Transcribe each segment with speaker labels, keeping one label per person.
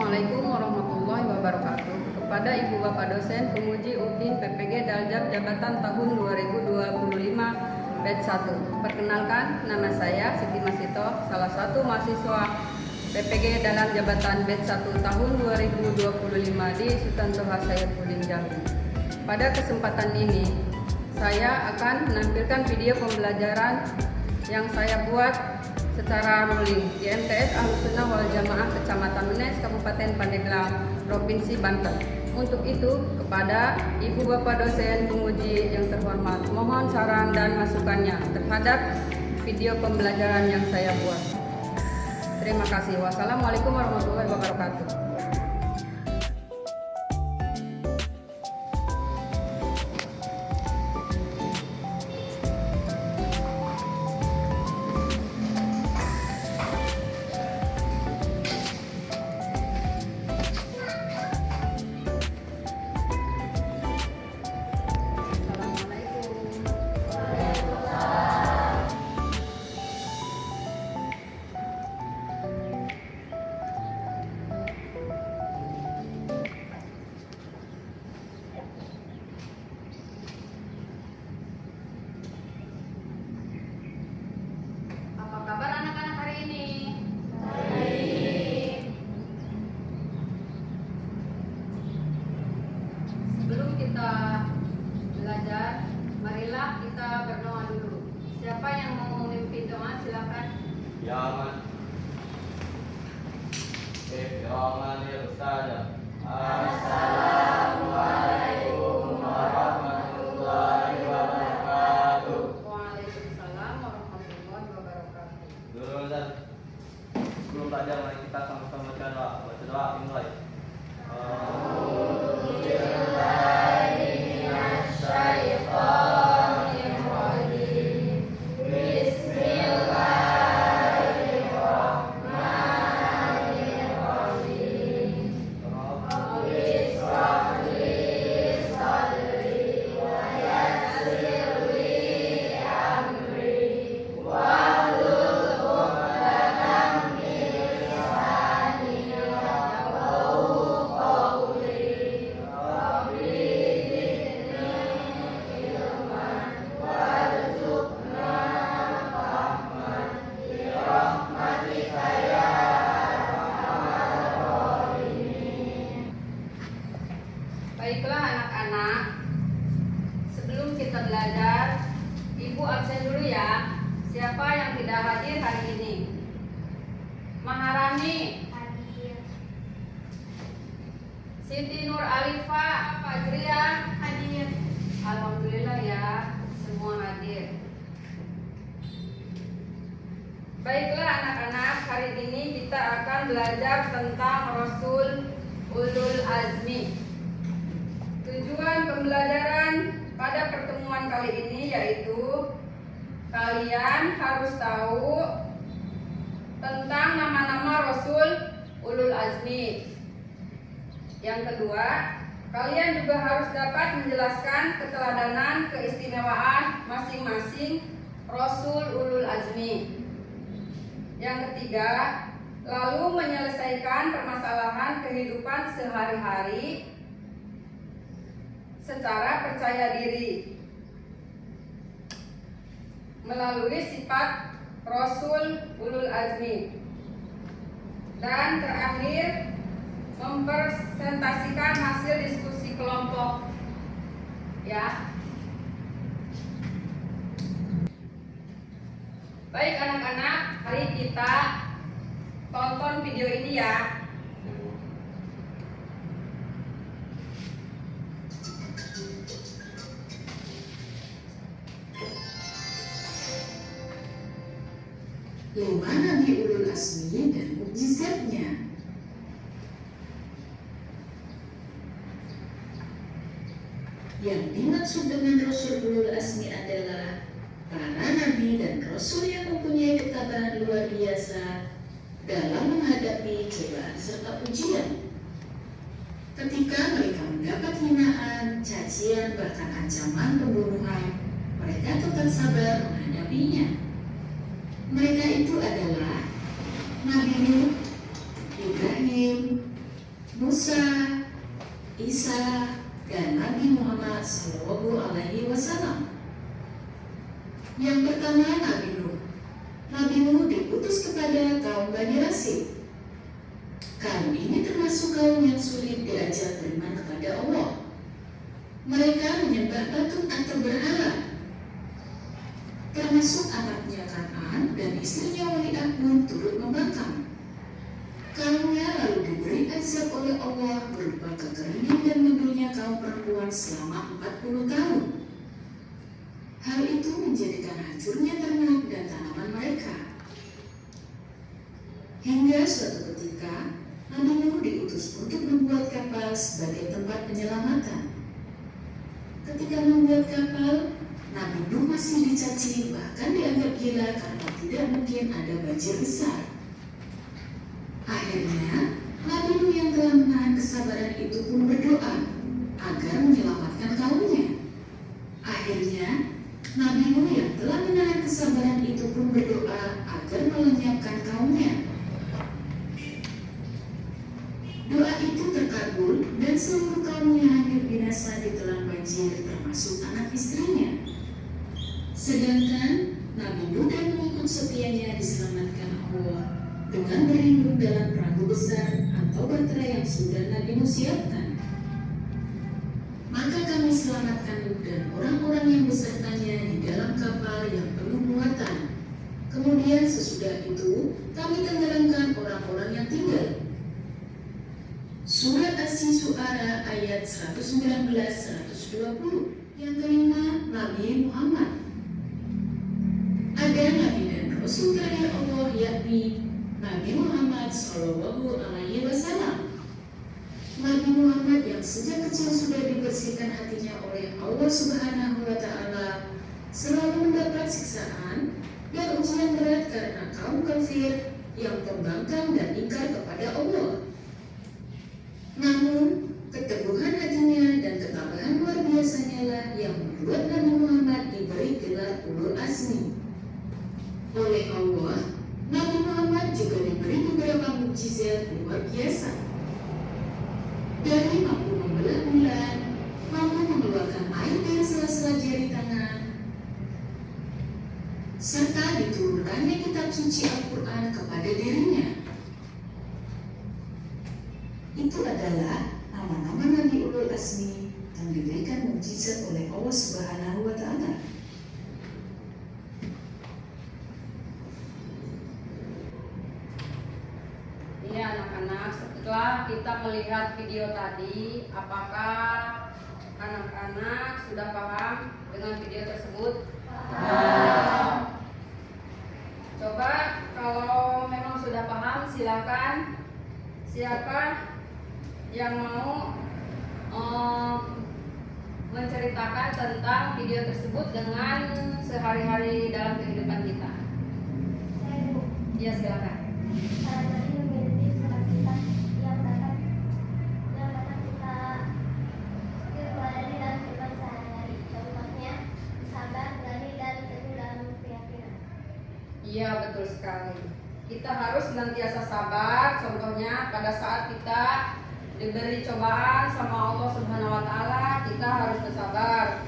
Speaker 1: Assalamualaikum warahmatullahi wabarakatuh. Kepada Ibu Bapak dosen penguji UPIN PPG Daljab Jabatan tahun 2025 batch 1. Perkenalkan, nama saya Siti Masito, salah satu mahasiswa PPG dalam jabatan batch 1 tahun 2025 di Sultan Toha Sayfuddin Jambi. Pada kesempatan ini, saya akan menampilkan video pembelajaran yang saya buat secara rolling di MTS Ahlus Sunnah wal Jamaah Kecamatan Menes, Kabupaten Pandeglang, Provinsi Banten. Untuk itu, kepada Ibu Bapak dosen penguji yang terhormat, mohon saran dan masukannya terhadap video pembelajaran yang saya buat. Terima kasih. Wassalamualaikum warahmatullahi wabarakatuh. Sebelum kita belajar, marilah kita berdoa dulu. Siapa yang mau memimpin doa, silakan.
Speaker 2: Ya Aman. Assalamualaikum warahmatullahi wabarakatuh.
Speaker 1: Waalaikumsalam warahmatullahi wabarakatuh.
Speaker 2: Dulu Ustaz, sebelum belajar mari kita sama-sama baca doa dimulai.
Speaker 1: Baiklah anak-anak, sebelum kita belajar, Ibu absen dulu ya. Siapa yang tidak hadir hari ini? Maharani,
Speaker 3: Hadir.
Speaker 1: Siti Nur Alifa, Fajria,
Speaker 3: Hadir.
Speaker 1: Alhamdulillah ya, semua hadir. Baiklah anak-anak, hari ini kita akan belajar tentang Rasul Ulul Azmi. Tujuan pembelajaran pada pertemuan kali ini yaitu kalian harus tahu tentang nama-nama Rasul Ulul Azmi. Yang kedua, kalian juga harus dapat menjelaskan keteladanan keistimewaan masing-masing Rasul Ulul Azmi. Yang ketiga, lalu menyelesaikan permasalahan kehidupan sehari-hari secara percaya diri melalui sifat Rasul Ulul Azmi. Dan terakhir, mempresentasikan hasil diskusi kelompok ya. Baik anak-anak, mari kita tonton video ini ya.
Speaker 4: Lomba Nabi Ulul Azmi dan mukjizatnya. Yang dimaksud dengan Rasul Ulul Azmi adalah para nabi dan rasul yang mempunyai ketabahan luar biasa dalam menghadapi cobaan serta ujian. Ketika mereka mendapat hinaan, cacian, bahkan ancaman pembunuhan, mereka tetap sabar menghadapinya. Mereka itu adalah Nabi Nuh, Ibrahim, Musa, Isa, dan Nabi Muhammad SAW. Yang pertama Nabi Nuh. Nabi Nuh diutus kepada kaum Bani Rasid. Kaum ini termasuk kaum yang sulit diajak beriman kepada Allah. Mereka menyembah patung atau berhala. Termasuk anaknya Kan'an dan istrinya Wali'ah pun turut membangkang. Kaumnya lalu diberi azab oleh Allah berupa kekeringan dan munculnya kaum perempuan selama 40 tahun. Hal itu menjadikan hancurnya ternak dan tanaman mereka. Hingga suatu ketika, Nabi Nuh diutus untuk membuat kapal sebagai tempat penyelamatan. Ketika membuat kapal, Nabi Nuh masih dicaci bahkan dianggap gila karena tidak mungkin ada banjir besar. Akhirnya, Nabi Nuh yang telah menahan kesabaran itu pun berdoa agar menyelamatkan kaumnya. Akhirnya, Nabi Nuh yang telah menahan kesabaran itu pun berdoa agar melenyapkan kaumnya. Doa itu terkabul dan seluruh kaumnya hancur binasa ditelan banjir termasuk anak istrinya. Sedangkan Nabi Nuh dan pengikut setianya diselamatkan Allah dengan berlindung dalam perahu besar atau bahtera yang sudah Nabi Nuh siapkan. Maka kami selamatkan Nuh dan orang-orang yang besertanya di dalam kapal yang penuh muatan. Kemudian sesudah itu kami tenggelamkan orang-orang yang tinggal. Surat Asy-Syu'ara ayat 119-120. Yang kelima, Nabi Muhammad. Ada Nabi dan Rasul terakhir Allah yakni Nabi Muhammad SAW. Nabi Muhammad yang sejak kecil sudah dibersihkan hatinya oleh Allah Subhanahu wa Ta'ala selalu mendapat siksaan dan ujian berat karena kaum kafir yang pembangkang dan ingkar kepada Allah. Namun, keteguhan hatinya dan ketabahan luar biasanya lah yang membuat Nabi Muhammad diberi gelar Ulul Azmi. Oleh Allah, Nabi Muhammad juga diberi beberapa mukjizat luar biasa. Dari mampu membelah bulan, mampu mengeluarkan air dari sela-sela jari tangan, serta diturunkannya kitab suci Al-Quran kepada dirinya. Itu adalah nama-nama Nabi Ulul Azmi yang diberikan mukjizat oleh Allah Subhanahu wa Ta'ala.
Speaker 1: Iya anak-anak, setelah kita melihat video tadi, apakah anak-anak sudah paham dengan video tersebut? Coba kalau memang sudah paham, silakan. Siapa yang mau menceritakan tentang video tersebut dengan sehari-hari dalam kehidupan kita? Ya, silakan. Iya, betul sekali. Kita harus senantiasa sabar. Contohnya pada saat kita diberi cobaan sama Allah Subhanahu wa Ta'ala, kita harus bersabar.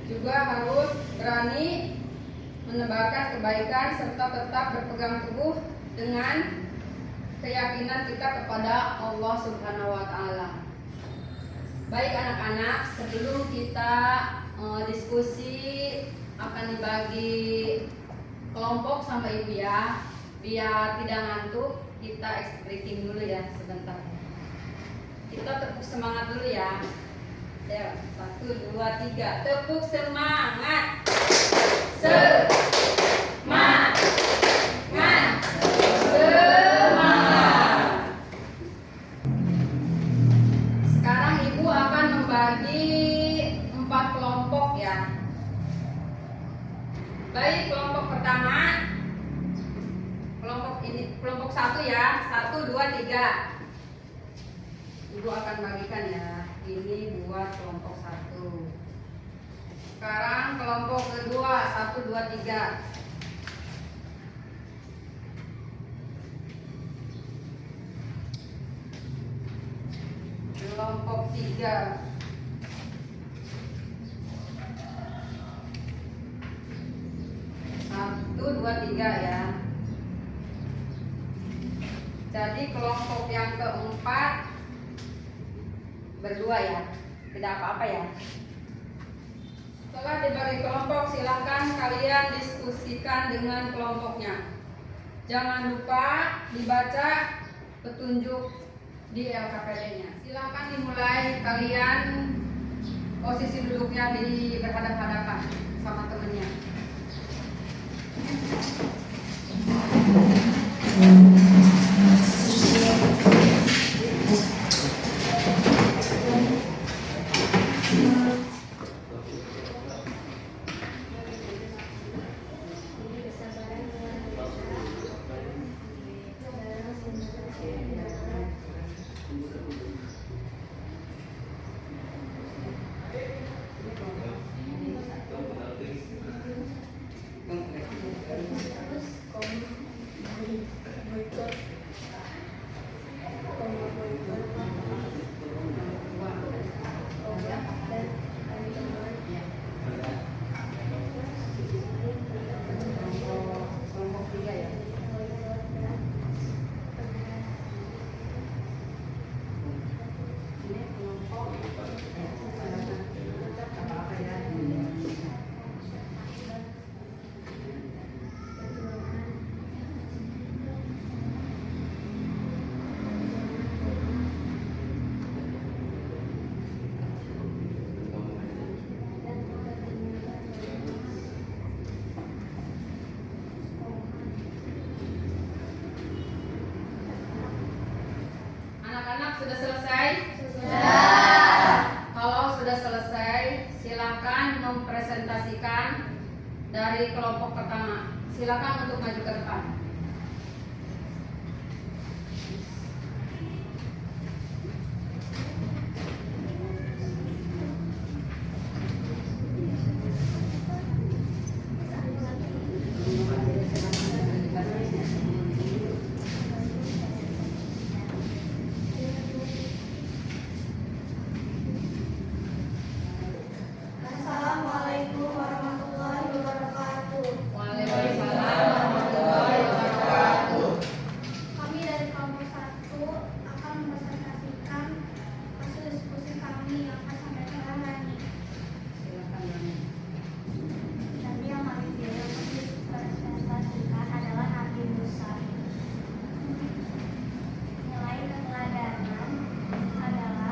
Speaker 1: Juga harus berani menebarkan kebaikan serta tetap berpegang teguh dengan keyakinan kita kepada Allah Subhanahu wa Ta'ala. Baik anak-anak, sebelum kita diskusi akan dibagi kelompok sama ibu ya, biar tidak ngantuk, kita ice breaking dulu ya sebentar. Kita tepuk semangat dulu ya. Ya, 1, 2, 3, tepuk semangat. Semangat. Semangat. Sekarang ibu akan membagi 4 kelompok ya. Baik, kelompok pertama, kelompok 1 ya, 1, 2, 3. Ibu akan bagikan ya. Ini buat kelompok 1. Sekarang kelompok kedua, 1, 2, 3. 3. Satu, dua, tiga ya. Jadi kelompok yang keempat berdua ya, tidak apa-apa ya. Setelah dibagi kelompok, silakan kalian diskusikan dengan kelompoknya. Jangan lupa dibaca petunjuk di LKPD-nya. Silakan dimulai, kalian posisi duduknya di berhadapan-hadapan sama temennya. Anak-anak sudah selesai? Sudah. Kalau sudah selesai, silakan mempresentasikan dari kelompok pertama. Silakan untuk maju ke depan.
Speaker 3: Assalamualaikum warahmatullahi wabarakatuh.
Speaker 1: Waalaikumsalam warahmatullahi wabarakatuh.
Speaker 3: Kami dari kelompok 1 akan mempresentasikan hasil diskusi kami yang akan sampaikan oleh Rani.
Speaker 1: Silakan Rani.
Speaker 3: Tadi yang kami pilih untuk dipresentasikan adalah Nabi Musa. Nilai keteladanan adalah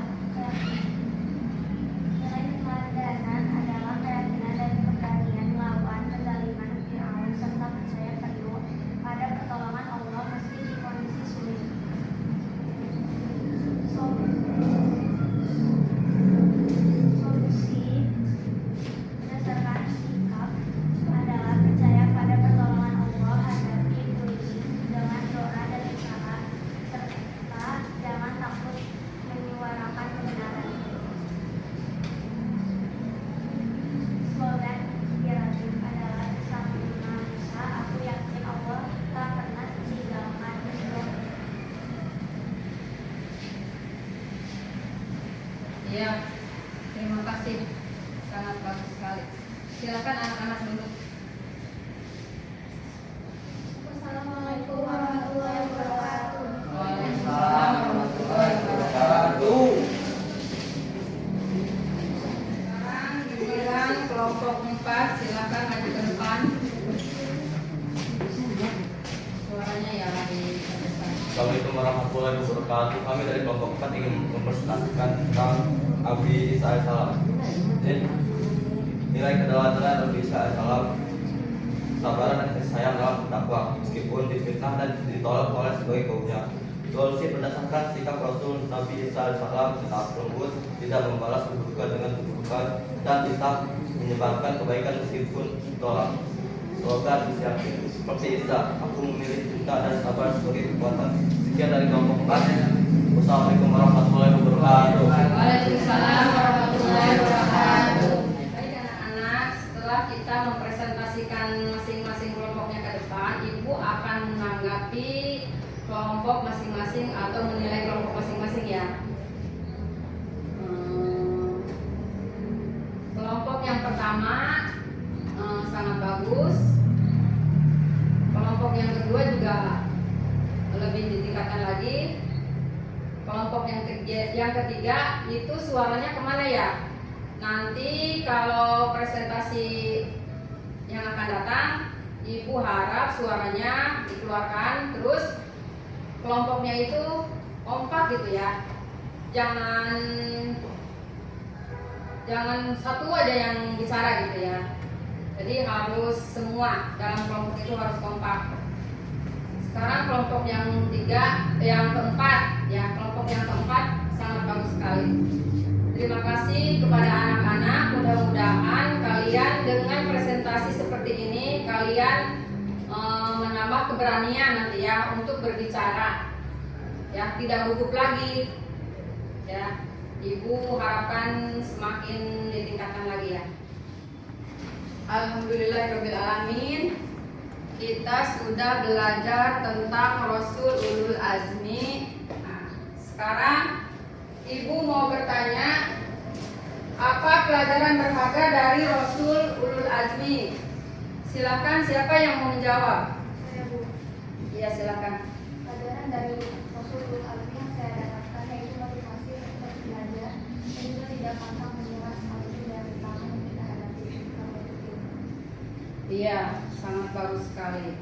Speaker 3: keyakinan dan keberanian melawan kezaliman Firaun serta percaya penuh pada pertolongan Allah meski di kondisi sulit. Solusi berdasarkan sikap adalah percaya pada pertolongan Allah, hadapi iblis dengan doa dan usaha, serta jangan takut menyuarakan kebenaran. Slogan inspiratif adalah Sambuna Musa, aku yakin Allah tak pernah meninggalkan Israel.
Speaker 1: Iya, terima kasih. Sangat bagus sekali. Silakan anak-anak duduk.
Speaker 3: Wassalamualaikum warahmatullahi wabarakatuh.
Speaker 1: Waalaikumsalam warahmatullahi wabarakatuh. Sekarang giliran kelompok 4, silakan maju ke depan. Suaranya ya di depan.
Speaker 2: Assalamualaikum warahmatullahi wabarakatuh. Kami dari kelompok 4 ingin mempresentasikan tentang Abi Isa AS. Jadi, nilai kedaulatan Abi Isa AS, sabaran dan kasih sayang dalam berdakwah meskipun difitnah dan ditolak oleh sebagai kaumnya. Solusi berdasarkan sikap Rasul Nabi Isa AS, tetap lembut, tidak membalas keburukan dengan keburukan, dan tetap menyebarkan kebaikan meskipun ditolak. Slogan inisiatif seperti Isa, aku memilih cinta dan sabar sebagai kekuatan. Sekian dari kelompok 4. Wassalamualaikum warahmatullahi wabarakatuh.
Speaker 1: Waalaikumsalam warahmatullahi wabarakatuh. Baik anak-anak, setelah kita mempresentasikan masing-masing kelompoknya ke depan, Ibu akan menanggapi kelompok masing-masing atau menilai kelompok masing-masing ya. pertama sangat bagus. Kelompok yang kedua juga lebih ditingkatkan lagi. Kelompok yang ketiga itu suaranya kemana ya? Nanti kalau presentasi yang akan datang, Ibu harap suaranya dikeluarkan, terus kelompoknya itu kompak gitu ya. Jangan satu aja yang bicara gitu ya. Jadi harus semua dalam kelompok itu harus kompak. Sekarang kelompok yang keempat ya, kelompok yang keempat sangat bagus sekali. Terima kasih kepada anak-anak. Mudah-mudahan kalian dengan presentasi seperti ini kalian menambah keberanian nanti ya untuk berbicara. Ya, tidak gugup lagi. Ya, Ibu harapkan semakin ditingkatkan lagi ya. Alhamdulillahirobbilalamin. Kita sudah belajar tentang Rasul Ulul Azmi. Nah, sekarang Ibu mau bertanya, apa pelajaran berharga dari Rasul Ulul Azmi? Silakan, siapa yang mau menjawab?
Speaker 3: Saya, Bu.
Speaker 1: Iya, silakan.
Speaker 3: Pelajaran dari Rasul Ulul Azmi yang saya dapatkan yaitu motivasi untuk belajar dan juga tidak pantang menyerah apapun dari rintangan yang kita hadapi selama hidup.
Speaker 1: Iya, sangat bagus sekali.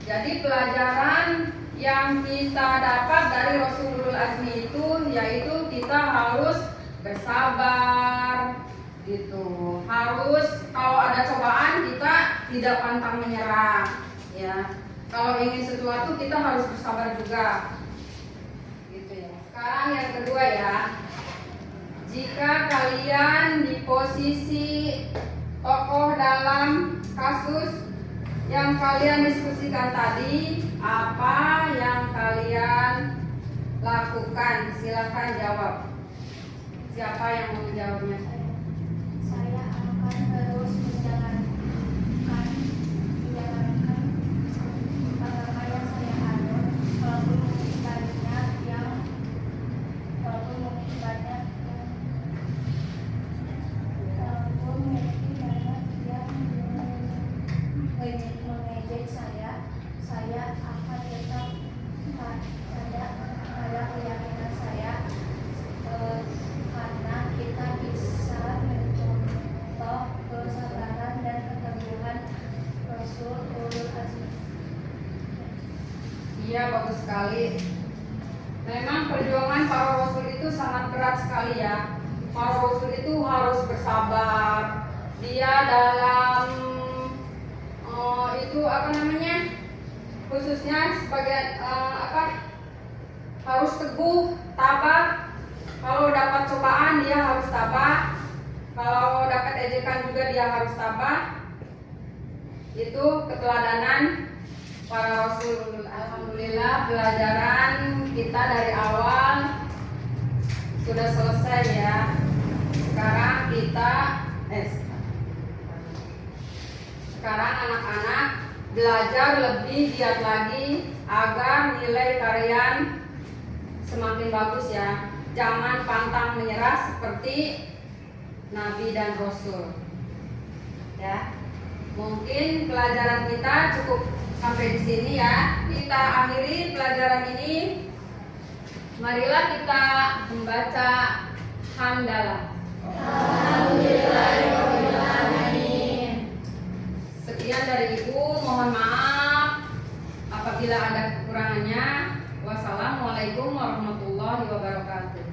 Speaker 1: Jadi pelajaran yang kita dapat dari Rasulul Azmi itu yaitu kita harus bersabar gitu. Harus kalau ada cobaan kita tidak pantang menyerah ya. Kalau ingin sesuatu kita harus bersabar juga. Gitu ya. Sekarang yang kedua ya. Jika kalian di posisi tokoh dalam kasus yang kalian diskusikan tadi, apa yang kalian lakukan? Silakan jawab. Siapa yang mau menjawabnya?
Speaker 3: Saya akan terus menjalankan apa yang saya anut, walaupun mungkin banyak yang mengejek saya akan tetap pada keyakinan saya, karena kita bisa mencontoh kesabaran dan keteguhan Rasul Ulul Azmi.
Speaker 1: Iya, bagus sekali. Memang perjuangan para rasul itu sangat berat sekali ya. Para rasul itu harus bersabar. Dia dalam itu apa namanya? Khususnya sebagai harus teguh, tabah. Kalau dapat cobaan dia harus tabah. Kalau dapat ejekan juga dia harus tabah. Itu keteladanan para rasul. Alhamdulillah pelajaran kita dari awal sudah selesai ya. Sekarang sekarang anak-anak belajar lebih giat lagi agar nilai kalian semakin bagus ya. Jangan pantang menyerah seperti Nabi dan Rasul. Ya. Mungkin pelajaran kita cukup sampai di sini ya. Kita akhiri pelajaran ini. Marilah kita membaca hamdalah. Alhamdulillahirobbilalamin. Sekian dari Ibu, mohon maaf apabila ada kekurangannya. Wassalamualaikum warahmatullahi wabarakatuh.